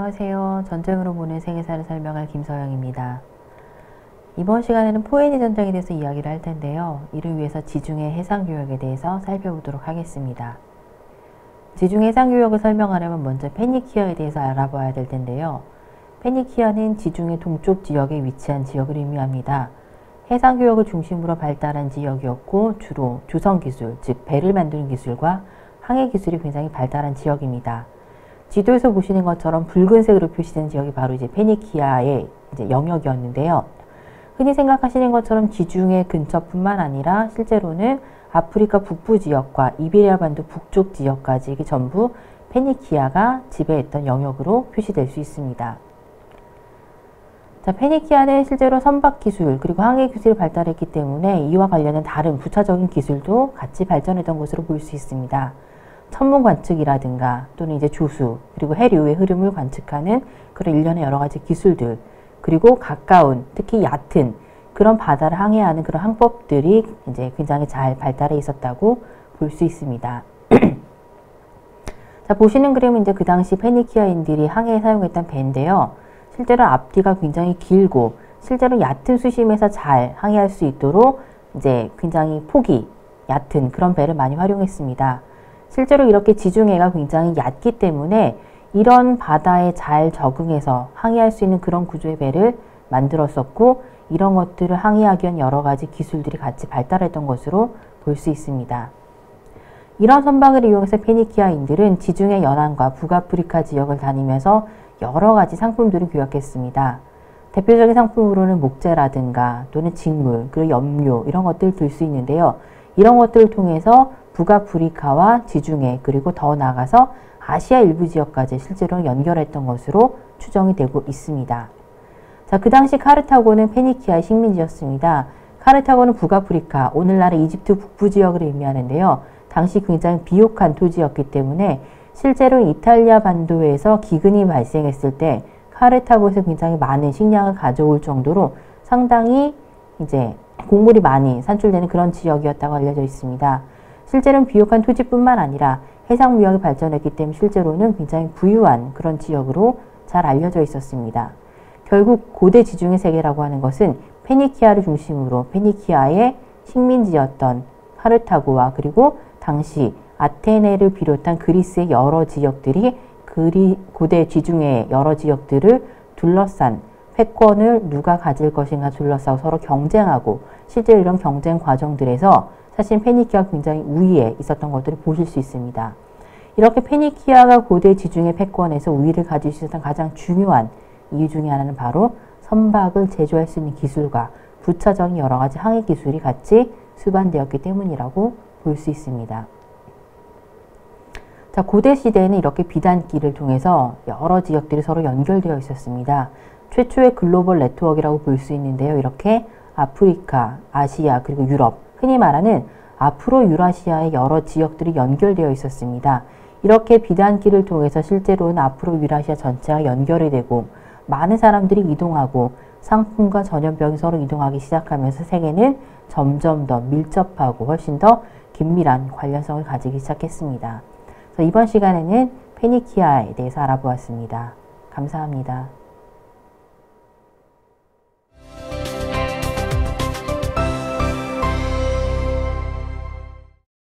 안녕하세요. 전쟁으로 보는 세계사를 설명할 김서영입니다. 이번 시간에는 포에니 전쟁에 대해서 이야기를 할 텐데요. 이를 위해서 지중해 해상교역에 대해서 살펴보도록 하겠습니다. 지중해 해상교역을 설명하려면 먼저 페니키아에 대해서 알아봐야 될 텐데요. 페니키아는 지중해 동쪽 지역에 위치한 지역을 의미합니다. 해상교역을 중심으로 발달한 지역이었고 주로 조성기술, 즉 배를 만드는 기술과 항해기술이 굉장히 발달한 지역입니다. 지도에서 보시는 것처럼 붉은색으로 표시된 지역이 바로 이제 페니키아의 영역이었는데요. 흔히 생각하시는 것처럼 지중해 근처뿐만 아니라 실제로는 아프리카 북부 지역과 이베리아 반도 북쪽 지역까지 이게 전부 페니키아가 지배했던 영역으로 표시될 수 있습니다. 자, 페니키아는 실제로 선박 기술 그리고 항해 기술이 발달했기 때문에 이와 관련된 다른 부차적인 기술도 같이 발전했던 것으로 볼 수 있습니다. 천문 관측이라든가 또는 이제 조수 그리고 해류의 흐름을 관측하는 그런 일련의 여러 가지 기술들, 그리고 가까운 특히 얕은 그런 바다를 항해하는 그런 항법들이 이제 굉장히 잘 발달해 있었다고 볼 수 있습니다. 자, 보시는 그림은 이제 그 당시 페니키아인들이 항해에 사용했던 배인데요. 실제로 앞뒤가 굉장히 길고 실제로 얕은 수심에서 잘 항해할 수 있도록 이제 굉장히 폭이 얕은 그런 배를 많이 활용했습니다. 실제로 이렇게 지중해가 굉장히 얕기 때문에 이런 바다에 잘 적응해서 항해할 수 있는 그런 구조의 배를 만들었었고, 이런 것들을 항해하기 위한 여러 가지 기술들이 같이 발달했던 것으로 볼 수 있습니다. 이런 선박을 이용해서 페니키아인들은 지중해 연안과 북아프리카 지역을 다니면서 여러 가지 상품들을 교역했습니다. 대표적인 상품으로는 목재라든가 또는 직물, 그리고 염료 이런 것들을 들 수 있는데요. 이런 것들을 통해서 북아프리카와 지중해 그리고 더 나아가서 아시아 일부 지역까지 실제로 연결했던 것으로 추정이 되고 있습니다. 자, 그 당시 카르타고는 페니키아의 식민지였습니다. 카르타고는 북아프리카, 오늘날의 이집트 북부 지역을 의미하는데요. 당시 굉장히 비옥한 토지였기 때문에 실제로 이탈리아 반도에서 기근이 발생했을 때 카르타고에서 굉장히 많은 식량을 가져올 정도로 상당히 이제 곡물이 많이 산출되는 그런 지역이었다고 알려져 있습니다. 실제로는 비옥한 토지뿐만 아니라 해상무역이 발전했기 때문에 실제로는 굉장히 부유한 그런 지역으로 잘 알려져 있었습니다. 결국 고대 지중해 세계라고 하는 것은 페니키아를 중심으로 페니키아의 식민지였던 카르타고와 그리고 당시 아테네를 비롯한 그리스의 여러 지역들이 고대 지중해의 여러 지역들을 둘러싼 패권을 누가 가질 것인가 둘러싸고 서로 경쟁하고, 실제로 이런 경쟁 과정들에서 사실 페니키아가 굉장히 우위에 있었던 것들을 보실 수 있습니다. 이렇게 페니키아가 고대 지중해 패권에서 우위를 가질 수 있었던 가장 중요한 이유 중에 하나는 바로 선박을 제조할 수 있는 기술과 부차적인 여러 가지 항해 기술이 같이 수반되었기 때문이라고 볼 수 있습니다. 자, 고대 시대에는 이렇게 비단길을 통해서 여러 지역들이 서로 연결되어 있었습니다. 최초의 글로벌 네트워크라고 볼 수 있는데요. 이렇게 아프리카, 아시아, 그리고 유럽, 흔히 말하는 아프로 유라시아의 여러 지역들이 연결되어 있었습니다. 이렇게 비단길을 통해서 실제로는 아프로 유라시아 전체가 연결이 되고 많은 사람들이 이동하고 상품과 전염병이 서로 이동하기 시작하면서 세계는 점점 더 밀접하고 훨씬 더 긴밀한 관련성을 가지기 시작했습니다. 그래서 이번 시간에는 페니키아에 대해서 알아보았습니다. 감사합니다.